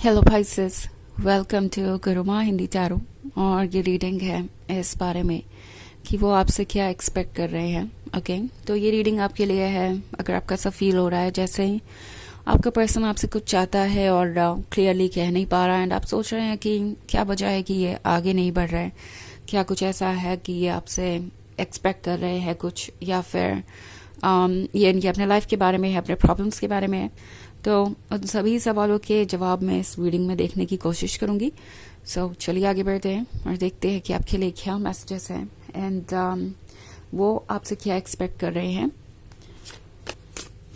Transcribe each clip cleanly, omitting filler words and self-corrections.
Hello भाइसेस, welcome to Guruma Hindi tarot. और ये रीडिंग है इस बारे में कि वो आपसे क्या एक्सपेक्ट कर रहे हैं। ओके, तो ये रीडिंग आपके लिए है अगर आपका ऐसा फील हो रहा है जैसे आपका पर्सन आपसे कुछ चाहता है और क्लियरली कह नहीं पा रहा है एंड आप सोच रहे हैं कि क्या वजह है कि ये आगे नहीं बढ़ रहा है, क्या कुछ ऐसा है कि ये आपसे एक्सपेक्ट कर रहे हैं कुछ, या फिर ये इनके अपने लाइफ के बारे में है, अपने प्रॉब्लम्स के बारे में है। तो उन सभी सवालों के जवाब मैं इस रीडिंग में देखने की कोशिश करूंगी। सो चलिए आगे बढ़ते हैं और देखते हैं कि आपके लिए क्या मैसेजेस हैं एंड वो आपसे क्या एक्सपेक्ट कर रहे हैं।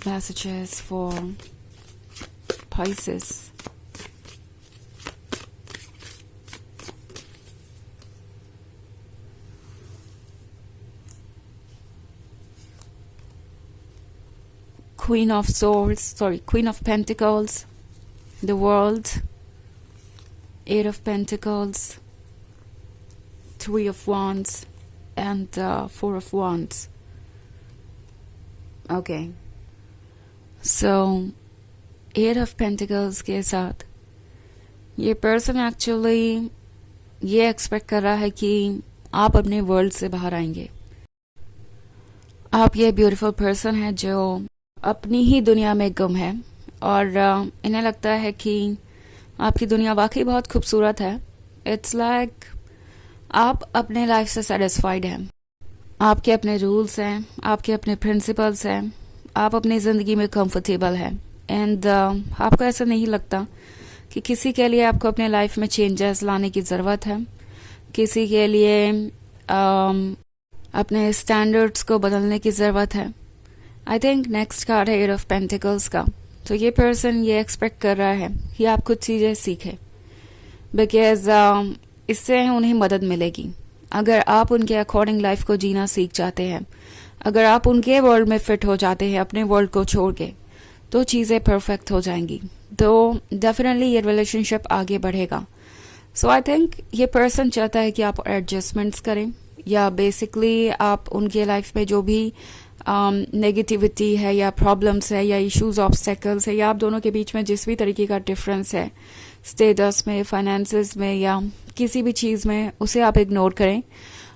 Messages for Pisces। Queen of Swords, Queen of Pentacles, the World, Eight of Pentacles, Three of Wands, and Four of Wands. Okay. So, Eight of Pentacles के साथ ये पर्सन एक्चुअली ये एक्सपेक्ट कर रहा है कि आप अपने वर्ल्ड से बाहर आएंगे। आप ये ब्यूटीफुल पर्सन है जो अपनी ही दुनिया में गुम है और इन्हें लगता है कि आपकी दुनिया वाकई बहुत खूबसूरत है। इट्स लाइक आप अपने लाइफ से सेटिस्फाइड हैं, आपके अपने रूल्स हैं, आपके अपने प्रिंसिपल्स हैं, आप अपनी ज़िंदगी में कंफर्टेबल हैं एंड आपको ऐसा नहीं लगता कि किसी के लिए आपको अपने लाइफ में चेंजेस लाने की ज़रूरत है, किसी के लिए अपने स्टैंडर्ड्स को बदलने की ज़रूरत है। आई थिंक नेक्स्ट कार्ड है एट ऑफ पेंटिकल्स का। तो ये पर्सन ये एक्सपेक्ट कर रहा है कि आप कुछ चीज़ें सीखें बिकॉज इससे उन्हें मदद मिलेगी। अगर आप उनके अकॉर्डिंग लाइफ को जीना सीख जाते हैं, अगर आप उनके वर्ल्ड में फिट हो जाते हैं अपने वर्ल्ड को छोड़ के, तो चीज़ें परफेक्ट हो जाएंगी। तो डेफिनेटली ये रिलेशनशिप आगे बढ़ेगा। सो आई थिंक ये पर्सन चाहता है कि आप एडजस्टमेंट्स करें या बेसिकली आप उनके लाइफ में जो भी नेगेटिविटी है या प्रॉब्लम्स है या इश्यूज ऑब्स्टेकल्स है या आप दोनों के बीच में जिस भी तरीके का डिफरेंस है स्टेटस में, फाइनेंसेस में या किसी भी चीज़ में, उसे आप इग्नोर करें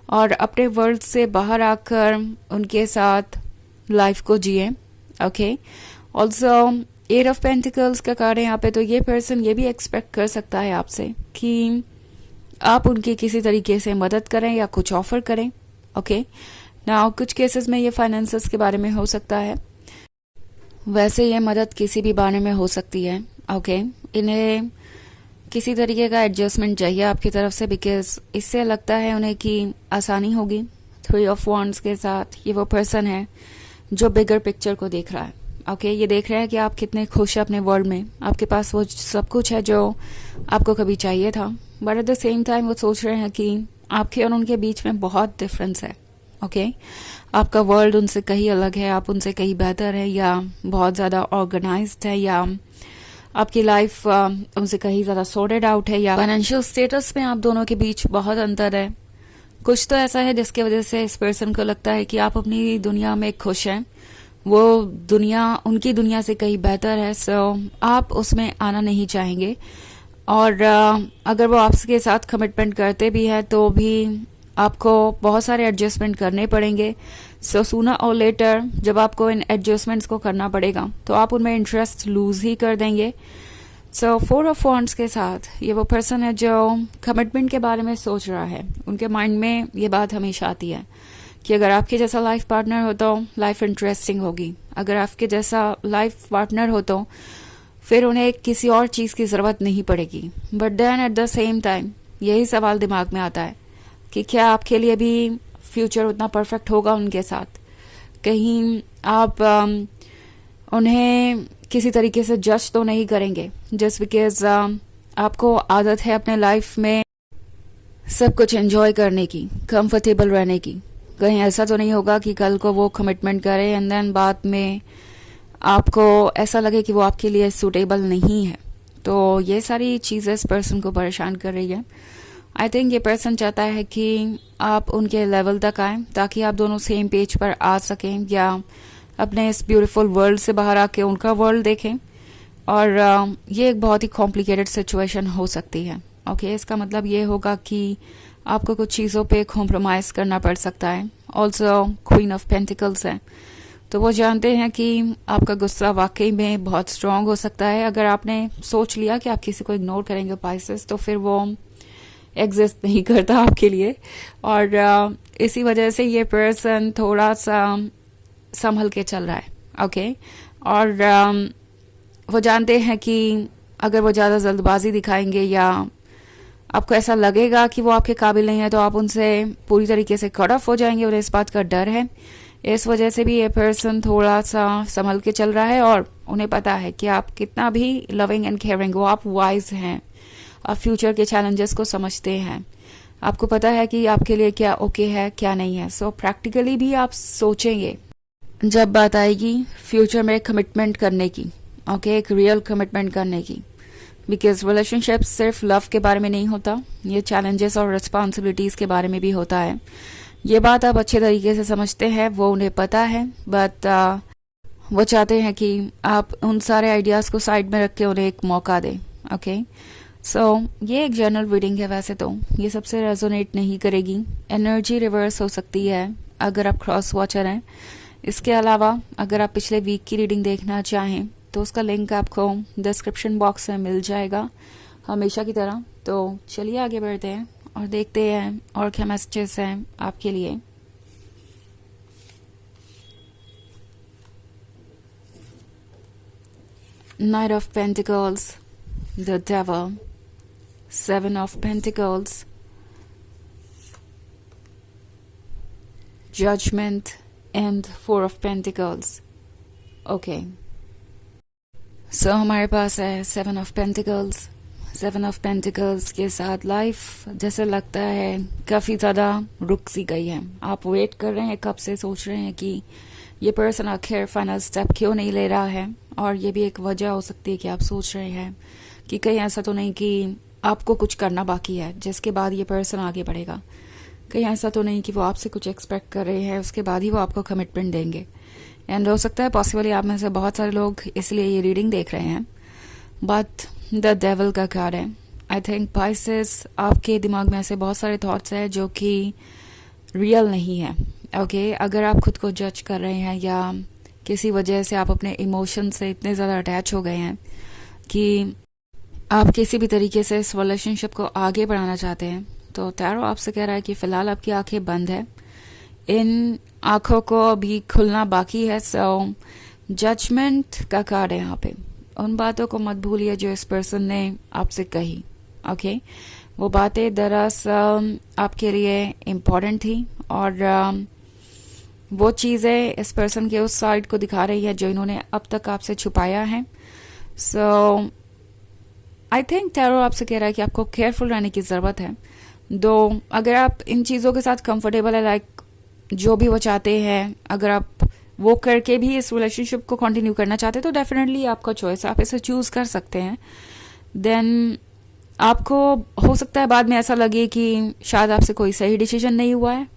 और अपने वर्ल्ड से बाहर आकर उनके साथ लाइफ को जिए। Okay, also eight of pentacles का कार्ड है यहाँ पे। तो ये पर्सन ये भी एक्सपेक्ट कर सकता है आपसे कि आप उनकी किसी तरीके से मदद करें या कुछ ऑफर करें। ओके, नाउ कुछ केसेस में ये फाइनेंसेस के बारे में हो सकता है, वैसे ये मदद किसी भी बारे में हो सकती है। ओके, इन्हें किसी तरीके का एडजस्टमेंट चाहिए आपकी तरफ से बिकॉज इससे लगता है उन्हें कि आसानी होगी। थ्री ऑफ वॉन्ड्स के साथ ये वो पर्सन है जो बिगर पिक्चर को देख रहा है। ओके, ये देख रहा है कि आप कितने खुश हैं अपने वर्ल्ड में, आपके पास वो सब कुछ है जो आपको कभी चाहिए था, but at the same time वो सोच रहे हैं कि आपके और उनके बीच में बहुत डिफरेंस है। ओके, आपका वर्ल्ड उनसे कहीं अलग है, आप उनसे कहीं बेहतर है या बहुत ज़्यादा ऑर्गेनाइज्ड है, या आपकी लाइफ उनसे कहीं ज़्यादा सॉर्टेड आउट है, या फाइनेंशियल स्टेटस में आप दोनों के बीच बहुत अंतर है। कुछ तो ऐसा है जिसकी वजह से इस पर्सन को लगता है कि आप अपनी दुनिया में खुश हैं, वो दुनिया उनकी दुनिया से कहीं बेहतर है। सो आप उसमें आना नहीं चाहेंगे और अगर वो आपके साथ कमिटमेंट करते भी हैं तो भी आपको बहुत सारे एडजस्टमेंट करने पड़ेंगे। सो सूनर और लेटर जब आपको इन एडजस्टमेंट्स को करना पड़ेगा तो आप उनमें इंटरेस्ट लूज ही कर देंगे। सो फोर ऑफ वॉन्ड्स के साथ ये वो पर्सन है जो कमिटमेंट के बारे में सोच रहा है। उनके माइंड में ये बात हमेशा आती है कि अगर आपके जैसा लाइफ पार्टनर हो तो लाइफ इंटरेस्टिंग होगी, अगर आपके जैसा लाइफ पार्टनर हो तो फिर उन्हें किसी और चीज़ की ज़रूरत नहीं पड़ेगी। But then at the same time यही सवाल दिमाग में आता है कि क्या आपके लिए भी फ्यूचर उतना परफेक्ट होगा उनके साथ? कहीं आप उन्हें किसी तरीके से जज तो नहीं करेंगे जस्ट बिकॉज आपको आदत है अपने लाइफ में सब कुछ एंजॉय करने की, कंफर्टेबल रहने की। कहीं ऐसा तो नहीं होगा कि कल को वो कमिटमेंट करे एंड देन बाद में आपको ऐसा लगे कि वो आपके लिए सूटेबल नहीं है। तो ये सारी चीज़ें इस पर्सन को परेशान कर रही है। आई थिंक ये पर्सन चाहता है कि आप उनके लेवल तक आएँ ताकि आप दोनों सेम पेज पर आ सकें या अपने इस ब्यूटीफुल वर्ल्ड से बाहर आके उनका वर्ल्ड देखें और ये एक बहुत ही कॉम्प्लिकेटेड सिचुएशन हो सकती है। ओके, इसका मतलब ये होगा कि आपको कुछ चीज़ों पे कॉम्प्रोमाइज़ करना पड़ सकता है। ऑल्सो क्वीन ऑफ पेंटिकल्स है, तो वो जानते हैं कि आपका गुस्सा वाकई में बहुत स्ट्रांग हो सकता है। अगर आपने सोच लिया कि आप किसी को इग्नोर करेंगे पाइसेस, तो फिर वो एग्जिस्ट नहीं करता आपके लिए। और इसी वजह से ये पर्सन थोड़ा सा संभल के चल रहा है। ओके, और वो जानते हैं कि अगर वो ज़्यादा जल्दबाजी दिखाएंगे या आपको ऐसा लगेगा कि वो आपके काबिल नहीं है, तो आप उनसे पूरी तरीके से कट ऑफ हो जाएंगे। उन्हें इस बात का डर है। इस वजह से भी ये पर्सन थोड़ा सा संभल के चल रहा है, और उन्हें पता है कि आप कितना भी लविंग एंड केयरिंग हो, आप वाइज हैं, आप फ्यूचर के चैलेंजेस को समझते हैं, आपको पता है कि आपके लिए क्या ओके है क्या नहीं है। सो प्रैक्टिकली भी आप सोचेंगे जब बात आएगी फ्यूचर में कमिटमेंट करने की। ओके, एक रियल कमिटमेंट करने की, बिकॉज रिलेशनशिप सिर्फ लव के बारे में नहीं होता, ये चैलेंजेस और रिस्पॉन्सिबिलिटीज़ के बारे में भी होता है। ये बात आप अच्छे तरीके से समझते हैं, वो उन्हें पता है, बट वो चाहते हैं कि आप उन सारे आइडियाज़ को साइड में रख के उन्हें एक मौका दें। ओके, सो ये एक जनरल रीडिंग है। वैसे तो ये सबसे रेजोनेट नहीं करेगी, एनर्जी रिवर्स हो सकती है अगर आप क्रॉस वॉचर हैं। इसके अलावा अगर आप पिछले वीक की रीडिंग देखना चाहें तो उसका लिंक आपको डिस्क्रिप्शन बॉक्स में मिल जाएगा, हमेशा की तरह। तो चलिए आगे बढ़ते हैं और देखते हैं और क्या मैसेजेस हैं आपके लिए। Knight of pentacles, the devil, seven of pentacles, judgement and four of pentacles. Okay, so हमारे पास है seven of pentacles. Seven of pentacles के साथ लाइफ जैसे लगता है काफ़ी ज़्यादा रुक सी गई है। आप वेट कर रहे हैं, कब से सोच रहे हैं कि ये पर्सन आखिर फाइनल स्टेप क्यों नहीं ले रहा है। और ये भी एक वजह हो सकती है कि आप सोच रहे हैं कि कहीं ऐसा तो नहीं कि आपको कुछ करना बाकी है जिसके बाद ये पर्सन आगे बढ़ेगा। कहीं ऐसा तो नहीं कि वो आपसे कुछ एक्सपेक्ट कर रहे हैं, उसके बाद ही वो आपको कमिटमेंट देंगे। एंड हो सकता है पॉसिबली आप में से बहुत सारे लोग इसलिए ये रीडिंग देख रहे हैं। बट द डेविल का कार्ड है। आई थिंक पाइसेस, आपके दिमाग में ऐसे बहुत सारे थॉट्स हैं जो कि रियल नहीं है। ओके, अगर आप खुद को जज कर रहे हैं या किसी वजह से आप अपने इमोशन से इतने ज़्यादा अटैच हो गए हैं कि आप किसी भी तरीके से इस रिलेशनशिप को आगे बढ़ाना चाहते हैं, तो टैरो आपसे कह रहा है कि फ़िलहाल आपकी आंखें बंद है, इन आँखों को अभी खुलना बाकी है। सो जजमेंट का कार्ड है यहाँ पे। उन बातों को मत भूलिए जो इस पर्सन ने आपसे कही। ओके, वो बातें दरअसल आपके लिए इम्पोर्टेंट थी, और वो चीज़ें इस पर्सन के उस साइड को दिखा रही है जो इन्होंने अब तक आपसे छुपाया है। सो आई थिंक टैरो आपसे कह रहा है कि आपको केयरफुल रहने की ज़रूरत है। दो अगर आप इन चीज़ों के साथ कंफर्टेबल है, लाइक जो भी वो चाहते हैं, अगर आप वो करके भी इस रिलेशनशिप को कंटिन्यू करना चाहते हैं तो डेफिनेटली आपका चॉइस, आप इसे चूज़ कर सकते हैं। देन आपको हो सकता है बाद में ऐसा लगे कि शायद आपसे कोई सही डिसीजन नहीं हुआ है।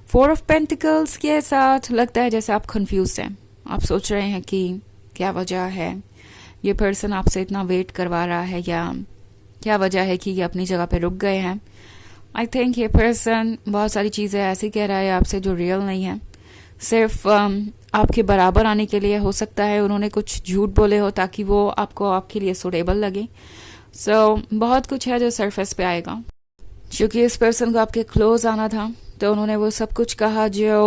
फोर ऑफ पेंटिकल्स के साथ लगता है जैसे आप कंफ्यूज हैं, आप सोच रहे हैं कि क्या वजह है ये पर्सन आपसे इतना वेट करवा रहा है, या क्या वजह है कि ये अपनी जगह पे रुक गए हैं। आई थिंक ये पर्सन बहुत सारी चीज़ें ऐसी कह रहा है आपसे जो रियल नहीं है, सिर्फ आपके बराबर आने के लिए। हो सकता है उन्होंने कुछ झूठ बोले हो ताकि वो आपको आपके लिए सूटेबल लगे। सो बहुत कुछ है जो सरफेस पे आएगा। क्योंकि इस पर्सन को आपके क्लोज आना था तो उन्होंने वो सब कुछ कहा जो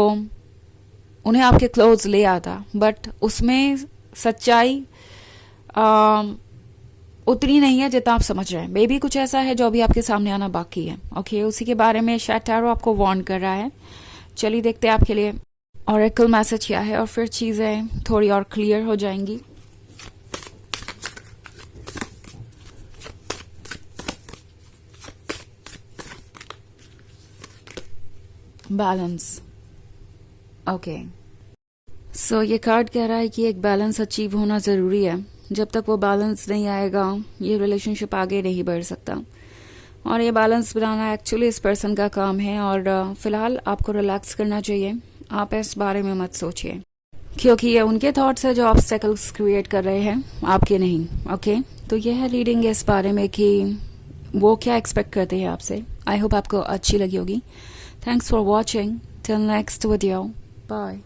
उन्हें आपके क्लोज ले आता, बट उसमें सच्चाई उतनी नहीं है जितना आप समझ रहे हैं। मे बी कुछ ऐसा है जो अभी आपके सामने आना बाकी है। ओके, उसी के बारे में शायद टैरो आपको वार्न कर रहा है। चलिए देखते हैं आपके लिए ऑरेकल मैसेज क्या है, और फिर चीज़ें थोड़ी और क्लियर हो जाएंगी। बैलेंस। ओके, सो ये कार्ड कह रहा है कि एक बैलेंस अचीव होना ज़रूरी है। जब तक वो बैलेंस नहीं आएगा ये रिलेशनशिप आगे नहीं बढ़ सकता, और ये बैलेंस बनाना एक्चुअली इस पर्सन का काम है। और फिलहाल आपको रिलैक्स करना चाहिए, आप इस बारे में मत सोचिए। क्योंकि ये उनके थॉट्स है जो ऑब्स्टेकल्स क्रिएट कर रहे हैं, आपके नहीं। ओके, तो ये है रीडिंग इस बारे में कि वो क्या एक्सपेक्ट करते हैं आपसे। आई होप आपको अच्छी लगी होगी। Thanks for watching, till next video, bye.